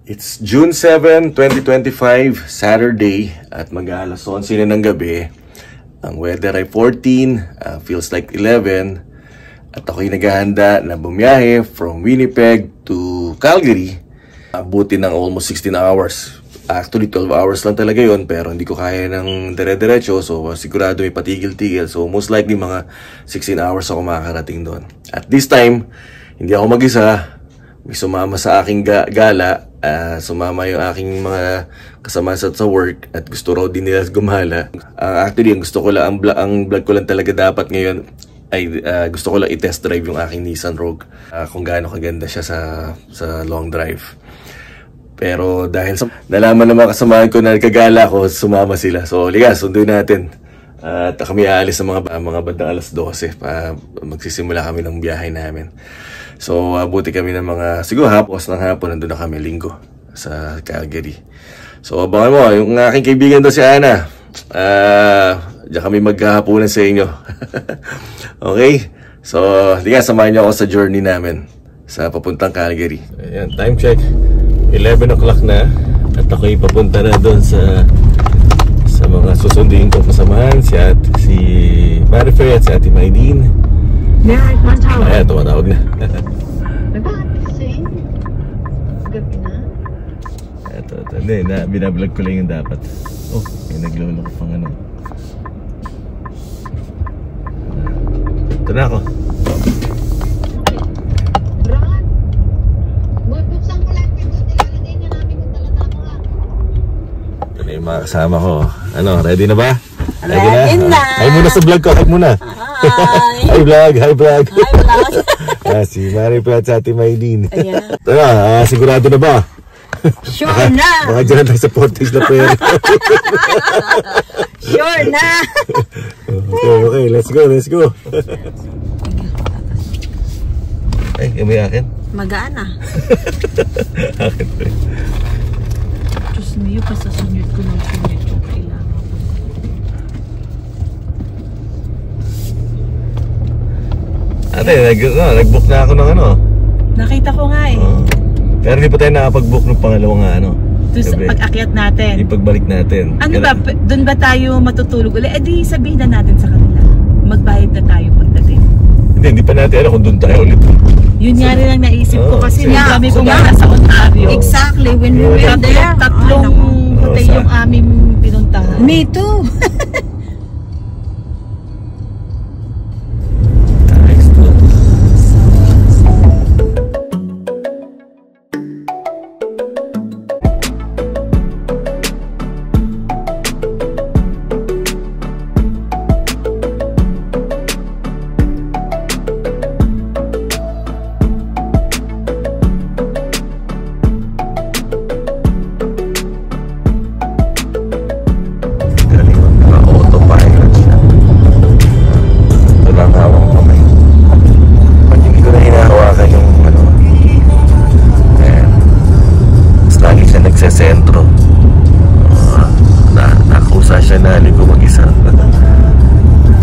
It's June 7, 2025, Saturday, at mag-alas 11 na ng gabi. Ang weather ay 14, feels like 11, at ako'y naghahanda na bumiyahe from Winnipeg to Calgary. Abutin ng almost 16 hours. Actually, 12 hours lang talaga yon, pero hindi ko kaya ng dire-diretso, so sigurado may patigil-tigil. So most likely mga 16 hours ako makakarating doon. At this time, hindi ako mag-isa. May sumama sa aking gala. Sumama yung aking mga kasama sa work at gusto raw din nila gumala. Actually, ang gusto ko lang, ang vlog ko lang talaga dapat ngayon ay gusto ko lang i-test drive yung aking Nissan Rogue. Kung gaano kaganda siya sa long drive. Pero dahil nalaman naman kasamahan ko na nagkagala ko, sumama sila. So, liga, sunduin natin. At kami aalis sa mga bandang alas 12 pa magsisimula kami ng biyahe namin. So, buti kami ng mga, siguro hapos ng hapon, nandun na kami linggo sa Calgary. So, abangan mo, yung aking kaibigan doon si Ana. Diyan kami maghahapunan sa inyo. Okay? So, liga, samahan niyo ako sa journey namin sa papuntang Calgary. Ayan, time check. 11 o'clock na. At ako'y papunta na doon sa mga susundin kong kasamahan. Si Marifer at si Ate Maydeen. Ayan, tumatawag na. Hindi, binablog ko lang yung dapat. Oh, may naglolo ko pang ano. Ito na ako. Ito na yung mga kasama ko. Ano, ready na ba? Ready na. Hi muna sa vlog ko, hi muna. Hi vlog, hi vlog. Hi vlog. Si Marifer at si Ate Maydeen. Ayan. Ito na, sigurado na ba? Sure na. Baka dyan tayo sa portage na pwede. Sure na. Okay, let's go, let's go. Ay, yung may akin? Magaan ah. Akin pa rin. Diyos niyo, pasasunod ko ng sunod yung kailangan. Ate, nag-book na ako ng ano. Nakita ko nga eh. Pero hindi pa tayo nakapag-book ng pangalawang ano. Doon pag-akyat natin. Ipagbalik natin. Ano ba? Doon ba tayo matutulog ulit? Eh di sabihin na natin sa kanila. Magbayad na tayo pagdating. Hindi pa natin alam kung doon tayo ulit. Yun nga rin ang naisip ko kasi kami pumunta sa Ontario. Exactly, when we were there. Tatlong hotel yung aming pinuntahan. Me too.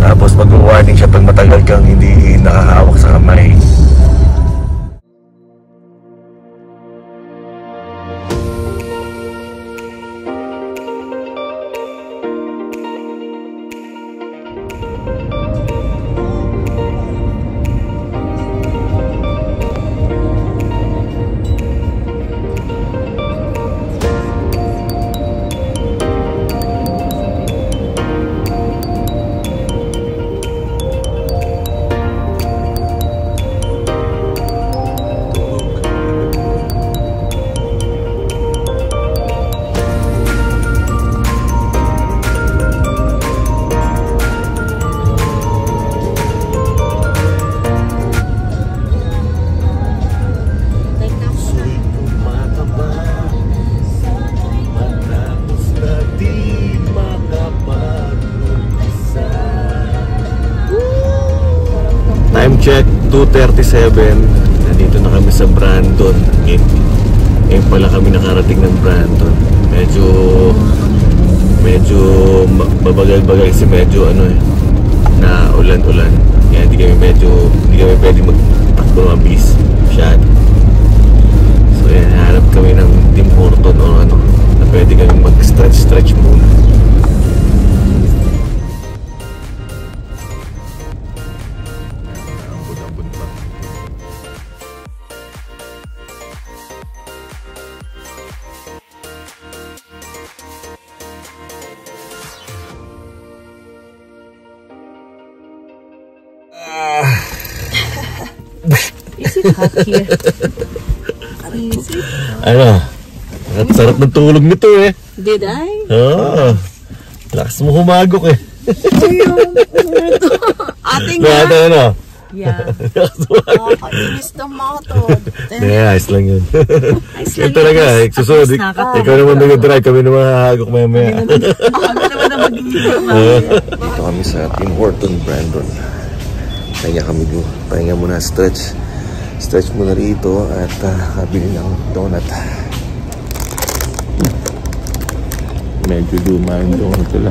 Tapos mag-warning siya pag matagal kang hindi nakahawak sa kamay. Time check, 2:37. Nandito na kami sa Brandon. Ngayon pala kami nakarating ng Brandon. Medyo babagal-bagal kasi medyo na ulan-ulan. Kaya hindi kami pwede magtakbo ng mabilis masyado. So yan, hanap kami ng Tim pwede kami mag-stretch muna. Ambon-ambon pa. Is it hot here? Is it? Ano? At sarap ng tulog nito eh. Did I? Oo. Lakas mo humagok eh. Ating Lahat ano? Yeah. Lakas mo humagok. nakakainis ng mga to. Hindi, ayos lang yun. Ayos Yun lang talaga, yun. susunod. At least nakakatulog. Ikaw naman nag-drive, kami naman hahagok maya-maya. Ako naman ang mag-iisip. Dito kami sa Tim Horton, Brandon. Pahinga muna, stretch muna rito at kabili ng donut. Medyo luma yung donut nila.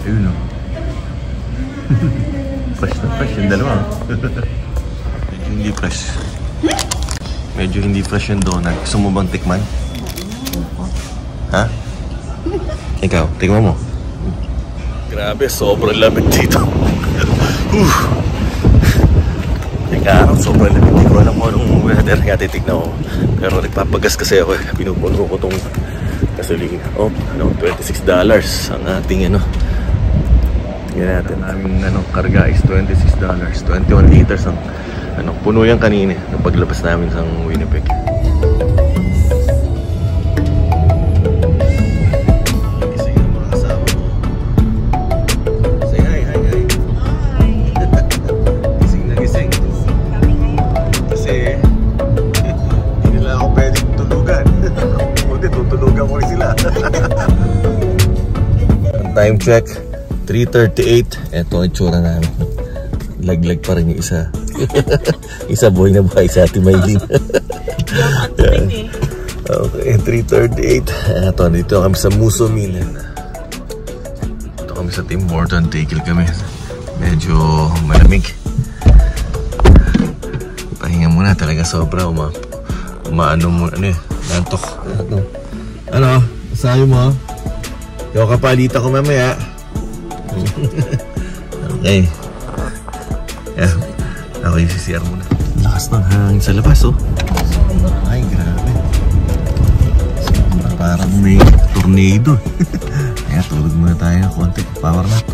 Ayun o. Fresh na fresh yung dalawa. Medyo hindi fresh. Medyo hindi fresh yung donut. Gusto mo bang tikman? Ha? Ikaw, tingnan mo. Grabe, sobrang lamig dito. Teka, sobrang lamig. Hindi ko alam mo anong weather nga titignan ko. Pero nagpapagas kasi ako eh. Pinupuno ko itong gasolina. Oh, $26 ang ating ano. Tingnan natin. Ang aming karga is $26. 21 liters ang puno yan kanina nung paglabas namin sa Winnipeg. Time check, 3:38. Ito ang itsura namin. Laglag pa rin yung isa. Isa buhay na buhay sa ating Maylin. Okay, 3:38. Ito, dito kami sa Muso Mill. Dito kami sa Tim Horton. Tigil kami. Medyo malamig. Pahinga muna talaga sobra. Umaano mo, nantok. Ano? Sayo mo? Yung kapalita ko mamaya. Okay. Yeah. Ako yung CCR muna. Lakas ng hangin sa labas, oh. Ay, grabe. Parang may tornado. Kaya tulog muna tayo ng konti. Power nap.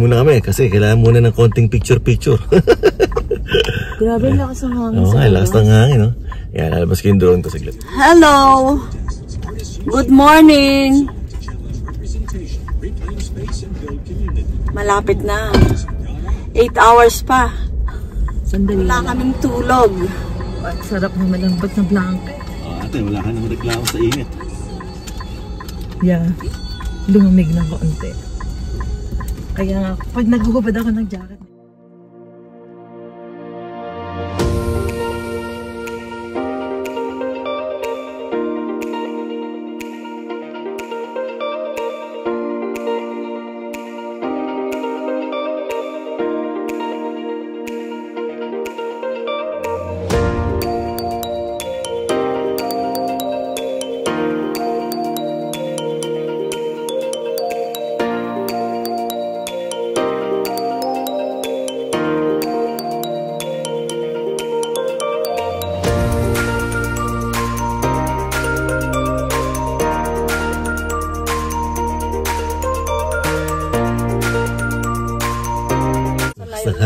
Muna kami kasi kailangan muna ng konting picture-picture. Grabe, lakas ng hangin. Oo nga, lakas ng hangin, no? Yan, lalabas ko yung drone ko saglit. Hello! Good morning! Malapit na. 8 hours pa. Sandali Wala lang. kaming tulog. Ang sarap na malambot na blanket. Ate, wala ka nang reklamo sa init. Yeah. Lumamig na konti. Kaya nga, pag naghubad ako ng jacket,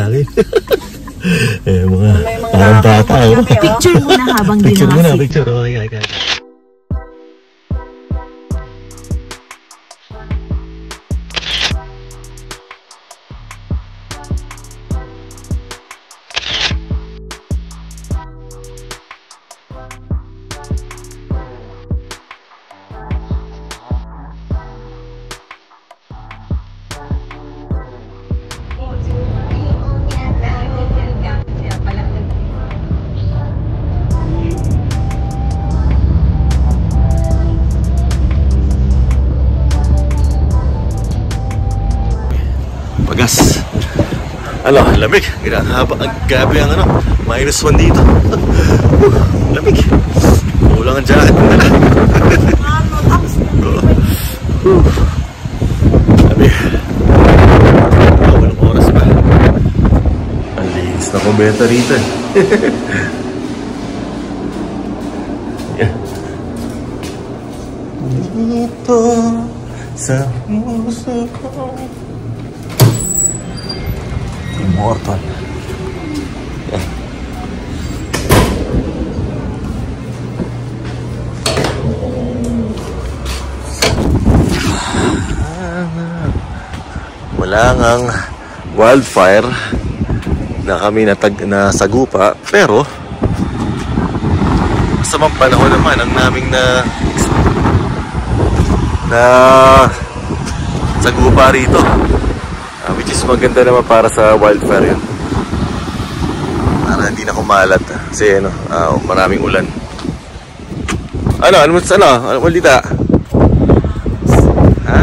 hangin. Mga May mga parang bata. Picture muna habang Picture muna, ginasi. picture. Okay. Pagas. Ano, lamig. Ginahaba ang gabi ang -1 dito. Lamig. Kulang ang jacket mo na. Lamig. Walang oras pa. Ang linis na kumbenta rito. Yeah. Dito sa puso ko. Immortal. Yeah. Wala ngang wildfire na kami nasagupa, pero sa mga panahon naman ang naming na sagupa rito. Which is maganda naman para sa wildfire yun. Para hindi na kumalat. Kasi maraming ulan. Ano balita? Ha?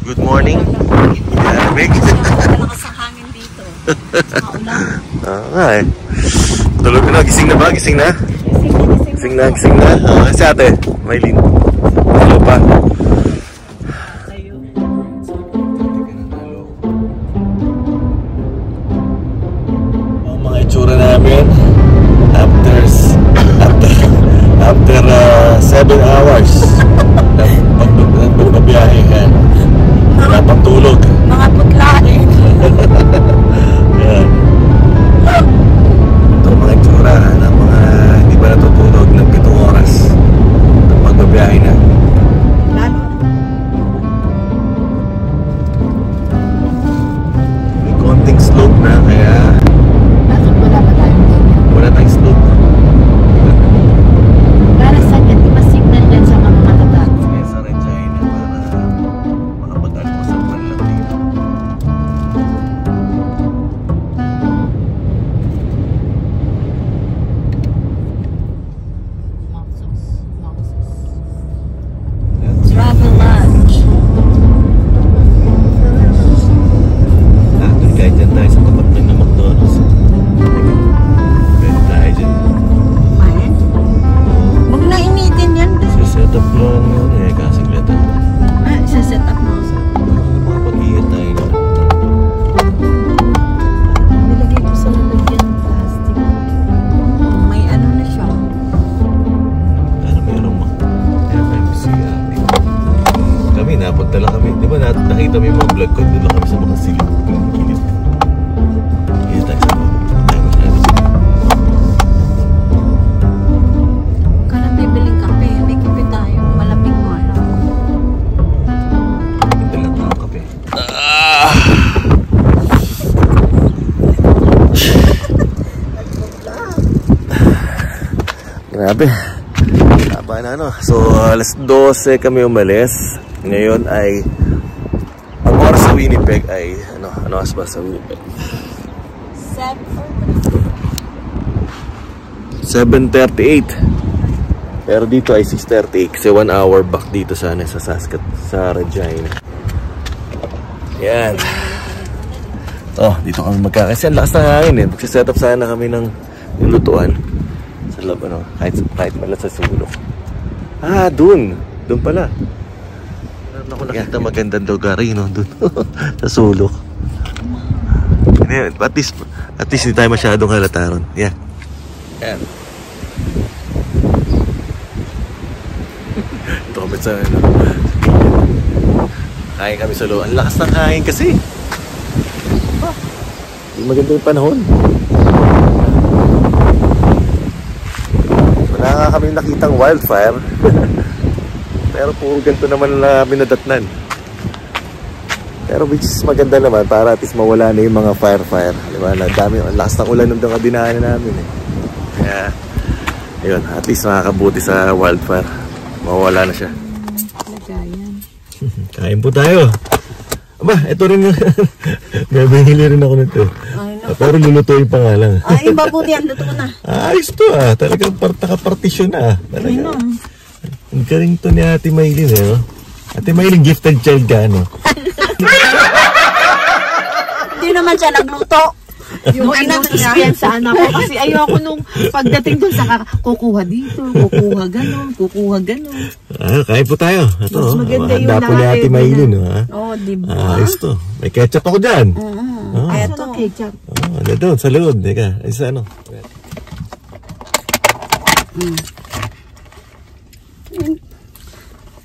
Good morning. Lamig. Malakas ang hangin dito. Nga eh. Tulog na. Gising na ba? Gising na? Gising na. Si ate, Maylin. Hello pa. Itsura namin after 7 hours pagbabiyahe yan. Wala pang tulog. Mga putlain. Yan. Ito mga itsura ng mga hindi pa natutulog ng 7 oras ng pagbabiyahe na. May konting slope na kaya wala tayong slope. Para sa akin, di ba signal yan sa mga matatat? Kaya sa Regina para makapag-almusal man lang dito. Travel lunch. Kahit dyan tayo sa tapat lang ng McDonald's. Pwede tayo dyan. Kumain? Huwag na initin yan. Set up lang yun eh, kasing leta. Isa-set up mo. Makapag-iingat tayo na. Nilagay ko sa lalagyan ng plastic. May ano na siya. Pero merong FMC kami, napunta lang kami. Di ba nakita mo yung mga vlog ko? Doon lang kami sa mga silip. Kilip. Kaya tayo sa mga. Huwag ka na bibiling kape. May kape tayo. Malamig mo alam. Ito lang ang kape. Grabe. Taba na So, alas 12 kami umalis. Ngayon ay ang oras sa Winnipeg ay ano oras ba sa Winnipeg? 7:38. Pero dito ay 6:38 kasi 1 hour back dito sa Regina. Yan. Dito kami kasi ang lakas ng hangin eh. Magsiset up sana kami ng lutuan sa loob kahit malat sa sulok. Doon pala. Meron ako nakita magandang lugar doon sa sulok. At least hindi tayo masyadong halata ron. Yan. Ito kami sa kain kami sa loob. Ang lakas ng hangin kasi. maganda yung panahon. Wala nga kami nakitang wildfire. Pero puro ganito naman na binadatnan. Pero which is maganda naman para at least mawala na yung mga fire. Diba? Na dami, ang lakas ng ulan nung dinaanan namin eh. Kaya, ayun, at least makakabuti sa wildfire. Mawala na siya. Lagayan. Kain po tayo. Aba, ito rin nga. Nabihili rin ako nito. Ay, no. Pero lulutuin pa nga lang. Ay, mabuti ang luto na. Ayos to ah. Talagang nakapartisyon na. Talaga. Ang galing to ni Ate Maylin eh. No? Ate Maylin, gifted child ka, no? Hindi naman siya nagluto. Yung experience sa anak ko. Kasi ayoko nung pagdating doon sa kukuha dito, kukuha ganon. Ah, kain po tayo. Ito, Mas maganda yung handa po ni Ate Maylin. Ha? Oo, diba? Ayos to. May ketchup ako dyan. Ay, Ito ito. na ketchup. Ano doon, sa loob. Teka, ay sa ano?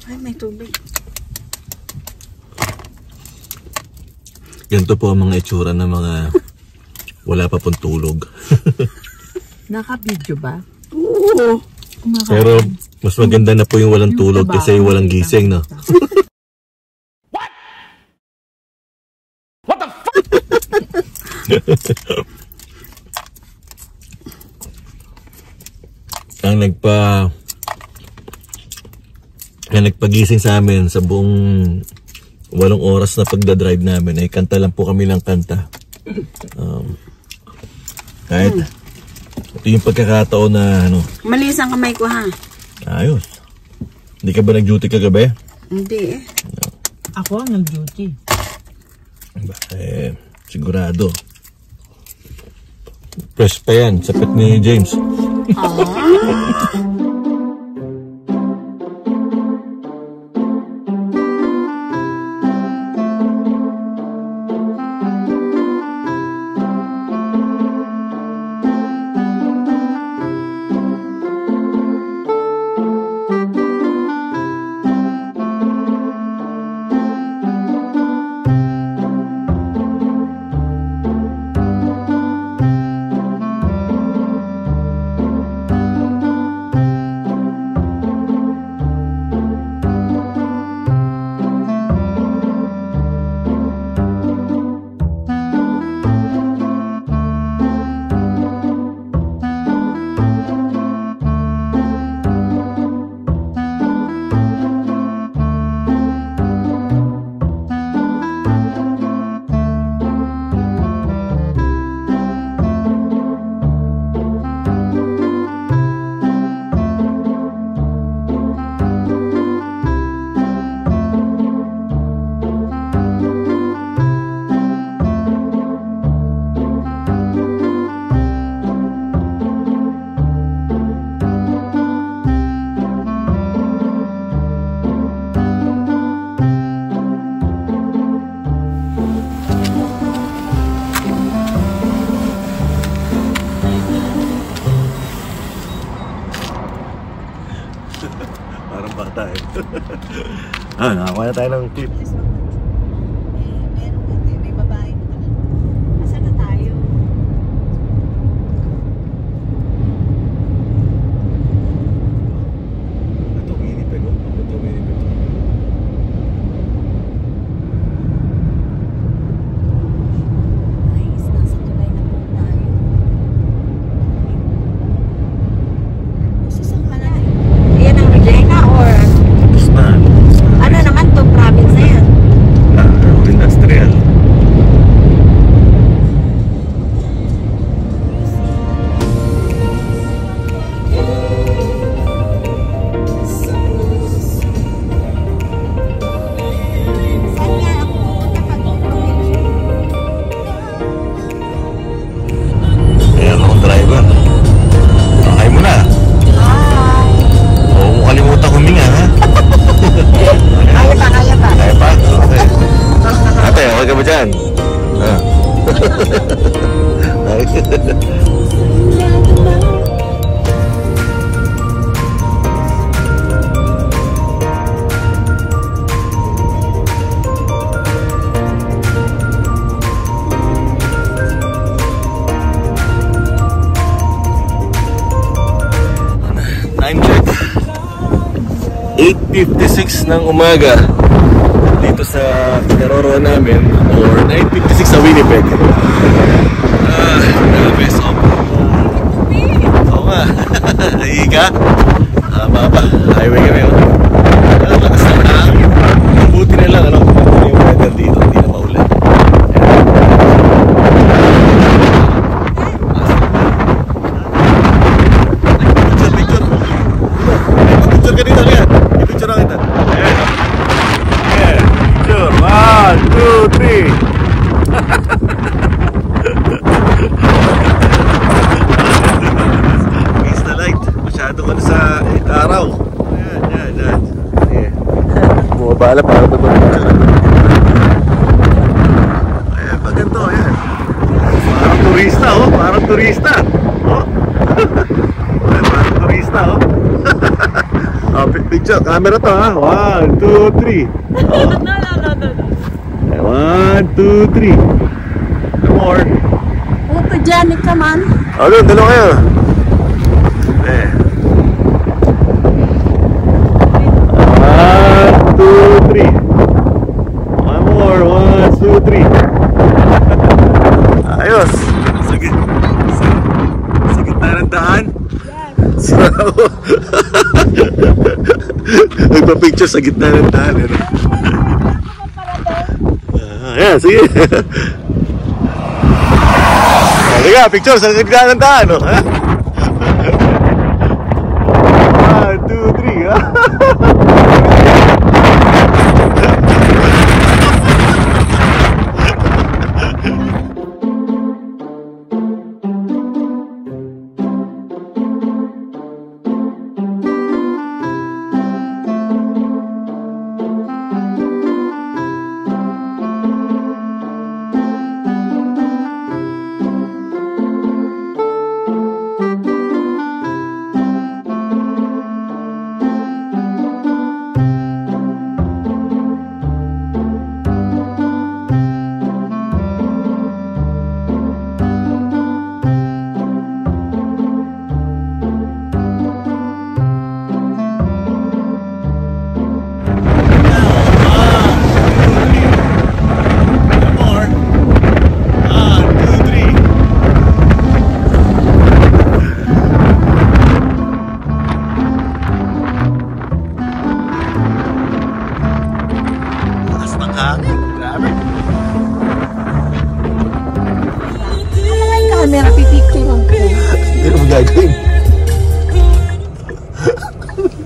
Ay, may tubig. Ganito po ang mga itsura ng mga wala pa pong tulog. Naka-video ba? Oo. Pero mas maganda na po yung walang tulog kasi yung walang gising, no? What the fuck? ang nagpagising sa amin sa buong 8 oras na pagdadrive namin ay kanta lang po kami ng kanta. Kahit ito yung pagkakataon na ano. Malinis ang kamay ko, ha? Ayos. Hindi ka ba nag-duty kagabi? Hindi eh. Ako ang nag-duty. Sigurado. Fresh pa yan. Sapit ni James. Parang bata eh. Nakakuha na tayo ng tip. Meron hindi. May babae na naman. Asan na tayo? Ito, Winnipeg. Ito, Winnipeg. Nice. Nasa tulay na po tayo. Susang ka na. Yan ang Regina or Tapos na. ano naman to province na yan? 8:56 ng umaga dito sa kinaroroan namin, or 9:56 sa Winnipeg. Grabe, oo nga. Higa. Baba, highway kami. Lakas ng hangin. Buti na lang, buti yung weather dito, hindi na maulan. Picture ka dito, Lian. I-picture na kita. Picture, 1, 2, 3. Miss the light. Masyado ka na sa araw. Yan. Bumabala para ito picture. Ayan, pag ganito, ayan. Parang turista, oh. Parang turista. Oh. Ayan, parang turista, oh. Oh, picture, camera to, ha. 1, 2, 3. Oh. No. 1, 2, 3. No more. Photogenic ka man. Oh, doon, dalawa kayo. Eh. 1, 2, 3. One more. 1, 2, 3. Ayos. Sa gitna ng daan. Sarap. Nagpa-picture sa gitna ng daan. Ayan, sige. Sige, picture sa gitna ng daan. 1, 2, 3. Camera, pipicture ko. Hindi mo gagawin.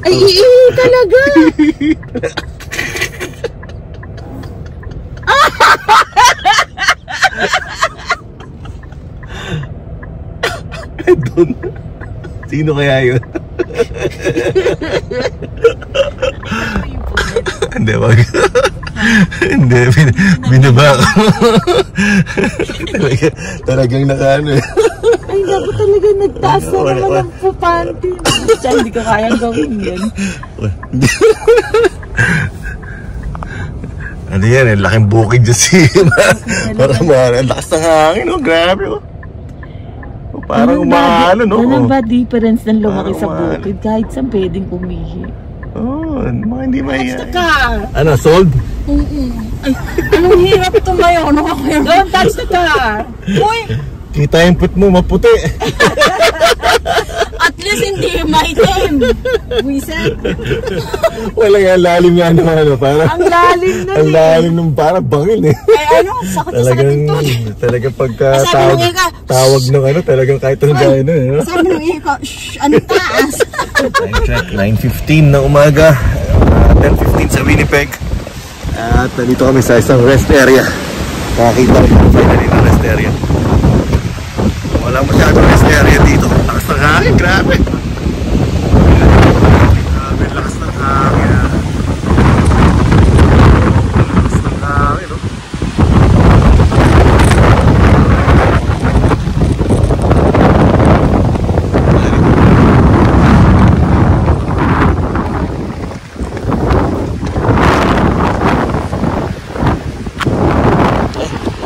Ay, talaga. Doon. Sino kaya yun? Hindi, wag. Hindi, binaba ko. Talagang nakaano eh. Ay, dapat talaga nagtaas na naman ang pupanty. Hindi ko kayang gawin yun. Ano yan eh, laking bukid dyan sila. Parang ang lakas ng hangin, oh, grabe oh. Parang umahalo, no? Ganun ba difference ng lumaki sa bukid? Kahit saan pwedeng umihi. Oo, mga hindi mahiya. Touch the car! Ano, sold? Ay, anong hirap tumayo? Ano ako yung... Don't touch the car! Uy! Kita yung put mo, maputi. At least hindi maitim! Wiset! Wala nga, lalim nga naman, ano, parang... Ang lalim na Ang lalim nung parang bangil eh. Ay, ano? Sakit ito. Talagang pagka Sabi nung ika, tawag ng ano, talagang kahit anong gaya nun eh. sabi nung ika, shh, ano taas? Time check, 9:15 ng umaga, 10:15 sa Winnipeg. At nandito kami sa isang rest area. Nakakita ko finally ng rest area. Wala masyadong rest area dito. Lakas ng hangin, grabe. Grabe, lakas ng hangin. Lakas ng hangin, no?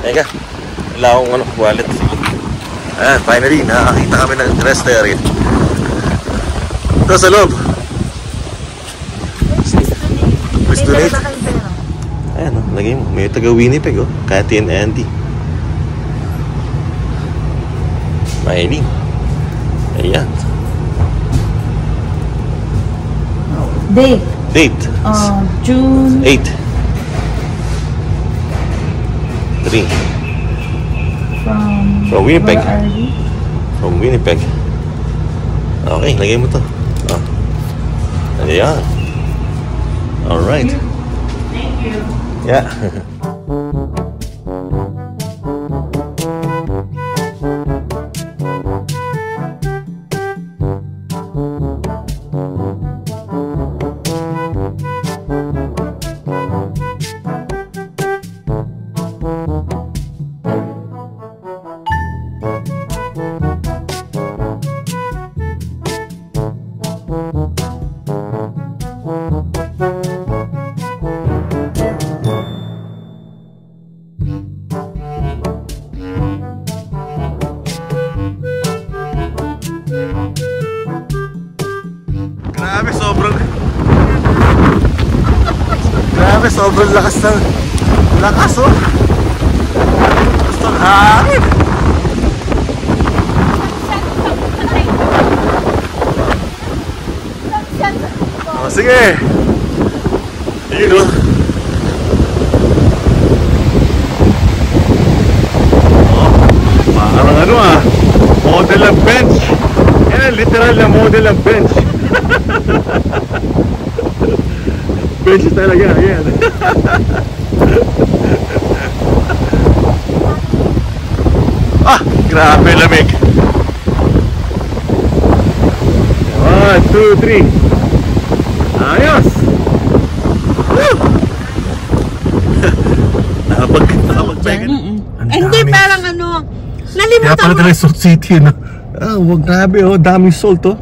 Teka, wala akong ano, wallet. Finally, nakakita kami ng rest area. Ito sa loob. donate. Ayan, oh, lagay mo. May taga Winnipeg, oh. Cathy and Andy. Mahiling. Ayan. Date. Date. June 8. 3. From Winnipeg. Where are we? From Winnipeg. Okay, lagay mo to. Oh. Ayan. Alright. Thank you. Yeah. Grabe, sobrang lakas ng lakas, oh. Lakas ng hangin. Oh, sige. Yun, oh. Oh, parang ano, model of bench. Yan, literal na model of bench. Bench talaga, yan. Grabe lamig. 1, 2, 3. Ayos. Nakapag-bag. Hindi, parang ano, Kaya nalimutan pala mo. talaga Salt City, no? Wag, grabe, daming salt, oh.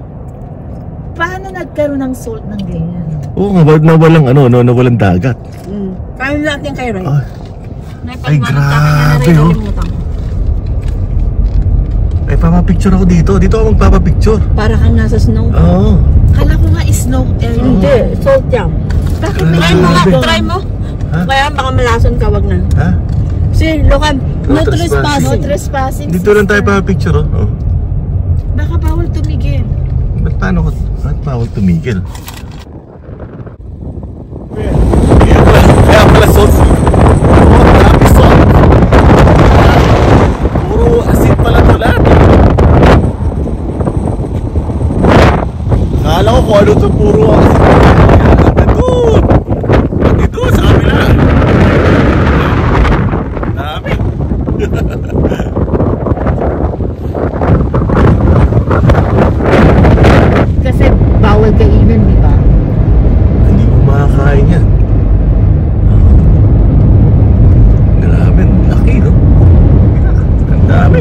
Paano nagkaroon ng salt ng ganyan? Oo nga, nawalang nawalang dagat. Paano natin kay Ray? Ay, grabe, oh. Ay, papapicture ako dito. Dito ako magpapapicture. Para kang nasa snow. Oo. Kala ko nga snow area. Hindi, salt yan. Bakit Grabe. Try mo nga, try mo. Ha? Kaya baka malason ka, wag na. Ha? Sir, lokan, no No trespassing. trespassing. No trespassing. Dito lang tayo papapicture, oh. Baka bawal tumigil. Ba't bawal tumigil? Kaya pala salt. Grabe salt. Puro asin pala to lahat. Akala ko kung ano to, puro asin. Dito sa kabila. Dami. Kasi bawal kainin, di ba? Hindi ko makakain yan. Grabe, laki, no? Ang dami.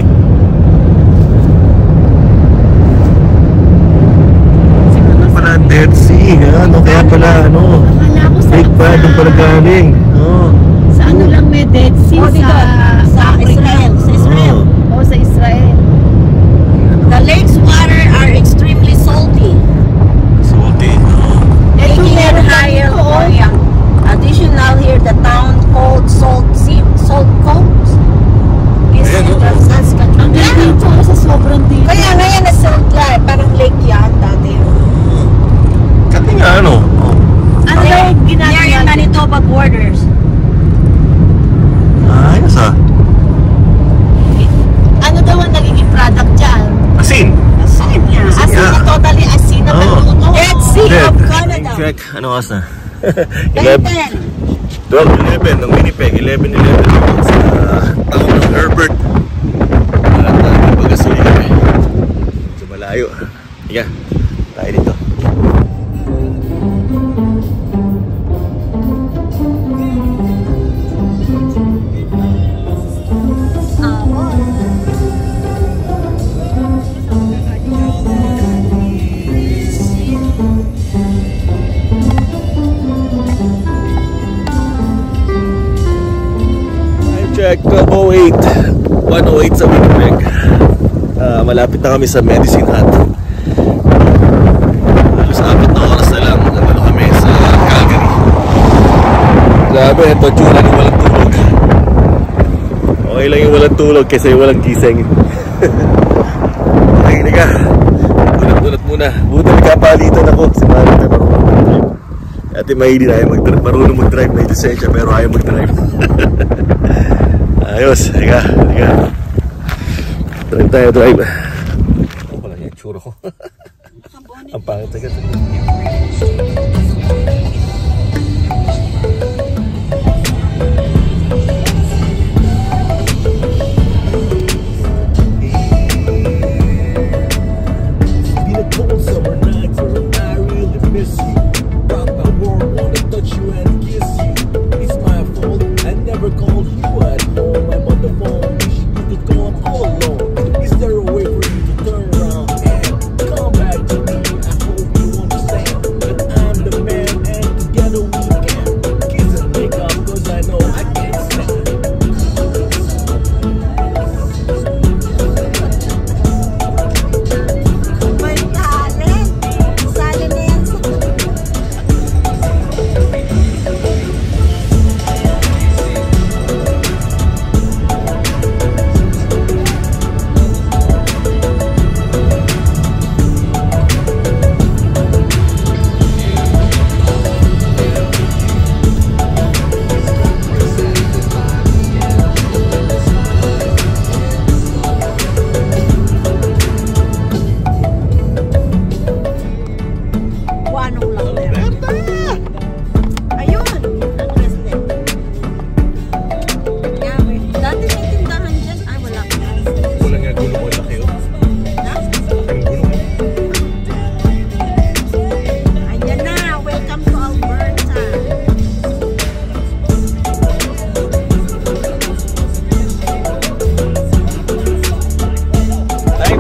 Ano pala, Dead Sea, ano? Kaya pala, ano? Akala ko sa Lake pa, doon pala galing. Oh. Sa ano lang may Dead Sea? Oh, dito, sa Israel. Sa Israel. Oh, sa Israel. The lake's water are extremely salty. Salty. Making it higher volume. Additional here, the town called Salt Coast is Ayan, oh. Ang ganda dito sa sobrang dito. Kaya ngayon na salt lang, parang lake yan dati. Kasi nga, ano? Oh. Ano daw Near yung ginagawa? Manitoba borders. Ayos, ah. Ano daw ang nagiging product dyan? Asin. Asin yan. Asin Yeah. na totally asin na Oh. naluto. Dead Sea Dead. of Canada. Check. Ano oras na? 10. 12:11 ng Winnipeg, 11:11 sa town ng Herbert. At nagpagasuli kami. Medyo malayo. Higa, tayo dito. Check 12:08 1:08 sa Winnipeg. Malapit na kami sa Medicine Hat. Halos 4 na oras na lang nandito kami sa Calgary. Grabe, ito tsura ng walang tulog. Okay lang yung walang tulog kaysa yung walang gising. Okay, liga. Ulat muna. Buti nagkapalitan ako. Si Mara na marunong mag-drive. Ate Maidi na ayaw marunong mag-drive. May lisensya pero ayaw mag-drive. Ayos, liga. Drive tayo, drive. Ano pala yung tsura ko? Ang pangit agad.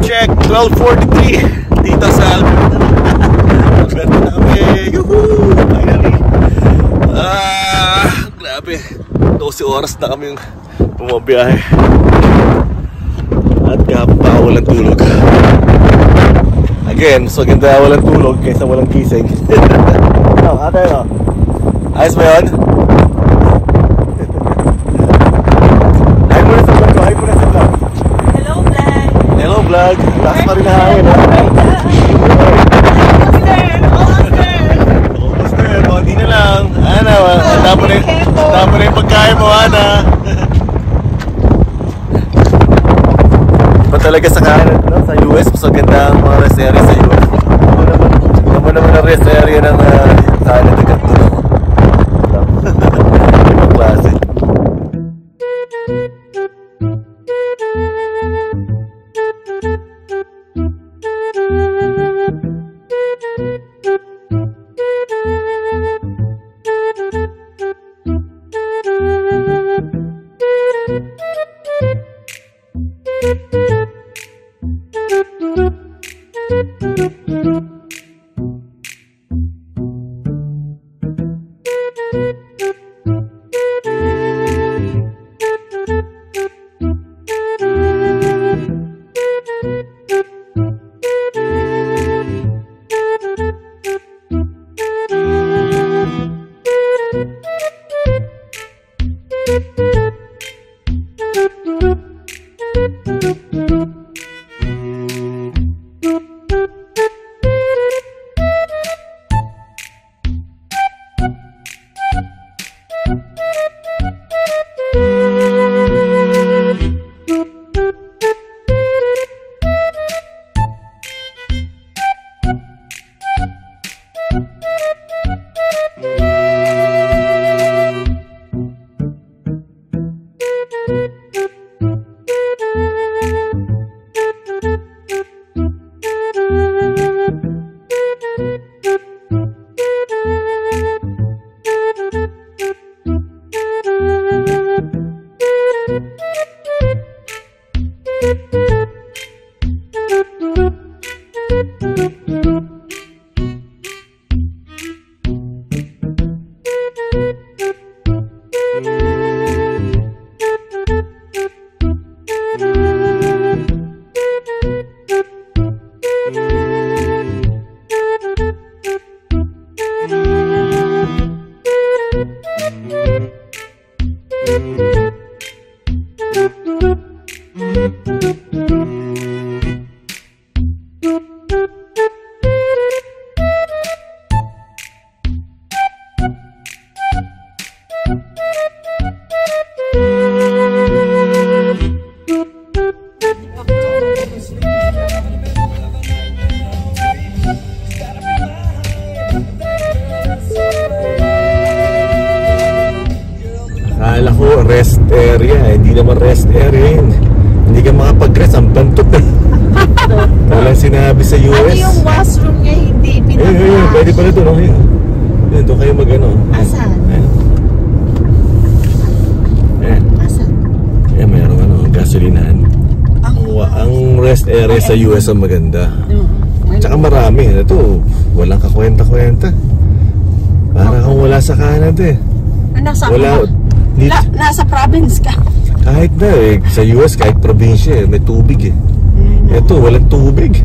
Check, 12:43 dito sa Alberta. Alberta na kami. Yuhuu! Finally. Grabe. 12 oras na kami pumabiyahe. At kahapon pa ako walang tulog. Again, so ganda walang tulog kaysa walang gising. Ate, no? Ayos ba yun? Ay muna sa vlog ko, ay muna sa vlog. Hello vlog, taas pa rin na hangin ha. Almost there, konti na lang. Ana, tama na yung pagkain mo, Ana. Iba talaga sa kanan, no? Sa US, mas maganda ang mga rest area sa US. Naman ang rest area ng Canada ganito. Ibang klase. Akala ko rest area, hindi naman rest area yun. Hindi ka makapag-rest, ang bantot na. Walang sinabi sa US. Ano yung washroom niya hindi pinag-wash? Pwede pala doon, okay. Yun, doon kayo mag-ano. Asan? Asan? Mayroong gasolinahan. Ang rest area sa US ang maganda. Tsaka marami. Ito, walang kakwenta-kwenta. Para kang wala sa Canada eh. Nasa Wala. nasa province ka. Kahit na eh, sa US, kahit probinsya eh, may tubig eh. Ito, walang tubig.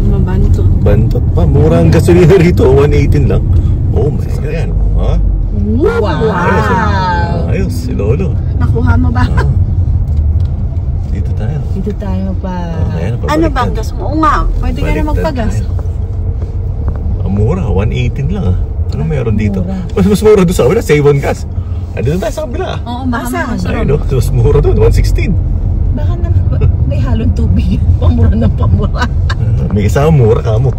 Mabantot. Bantot pa. Mura ang gasolina rito, 118 lang. Oh my God. Ayan, ha? Wow! Ayos, si Lolo. Nakuha mo ba? Dito tayo. Dito tayo pa. Ayan, Ano ba ang gas mo? Oo nga, pwede ka na magpagas. Ang mura, 118 lang ah. Ano meron dito? Mura. Mas mura doon sa kabila, save on gas. Doon tayo sa kabila. Oo, baka Ay no, mas mura doon, 116. Baka naman may halong tubig. Pamura ng pamura. May isang mura ka mo.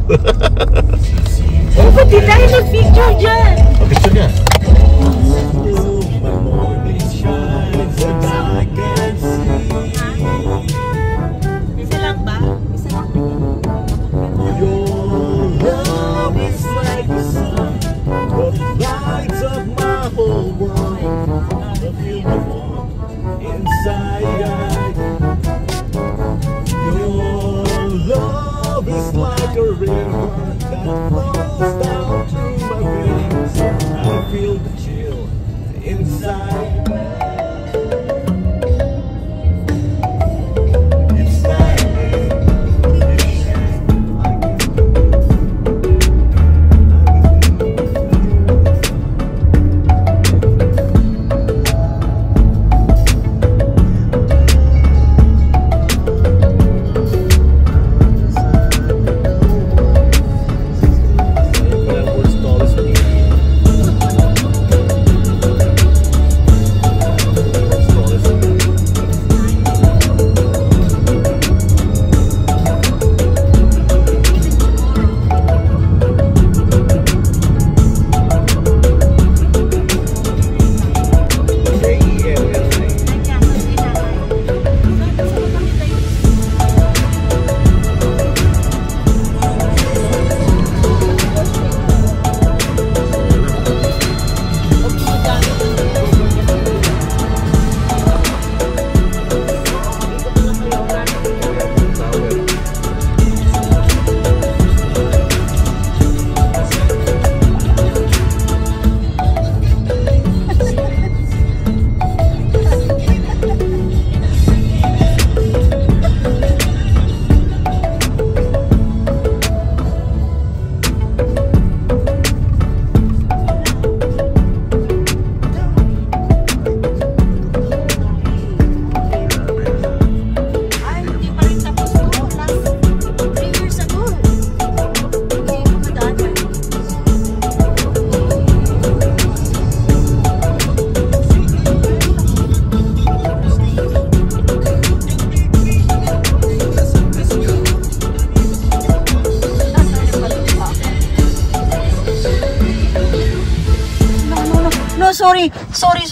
Oh, pati tayo nag-picture dyan. Picture niya. Isa lang ba? Isa lang.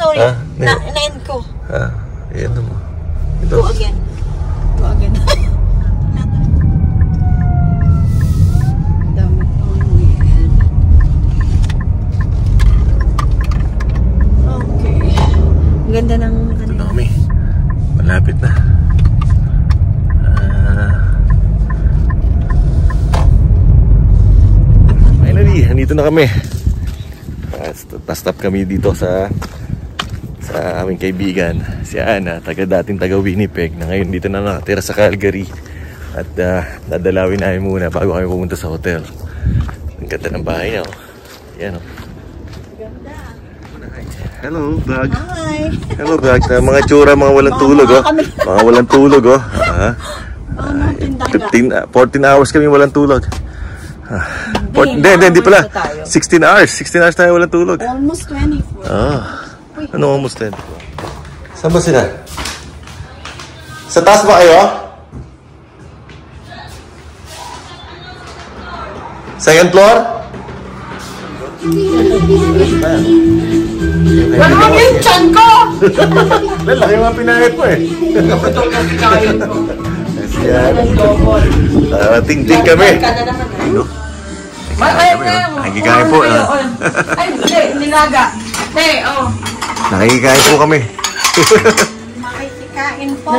sorry. Ah, Na-end ko. Ayan naman. Ito. Go again. Okay. Ganda ng... Ito na kami. Malapit na. Finally, nandito na kami. Pa-stop kami dito sa aming kaibigan, si Ana, dating taga Winnipeg, na ngayon dito na nakatira sa Calgary. At dadalawin namin muna bago kami pumunta sa hotel. Ang ganda ng bahay niya, oh. Yan, oh. Ganda. Hello, vlog. Hi. Hello, vlog. Mga tsura, mga walang tulog, oh. Mga walang tulog, oh. 14 hours kami walang tulog. Hindi pala. 16 hours. 16 hours tayo walang tulog. Almost 24. Ano almost 24? Saan ba sila? Sa taas ba kayo? Second floor? Wala mo yung tiyan ko! Laki mga pinahit mo eh. Ting-ting kami. Nakikikain po. Ay, hindi, nilaga. Hey, oh. Nakikikain po kami. Makikikain po.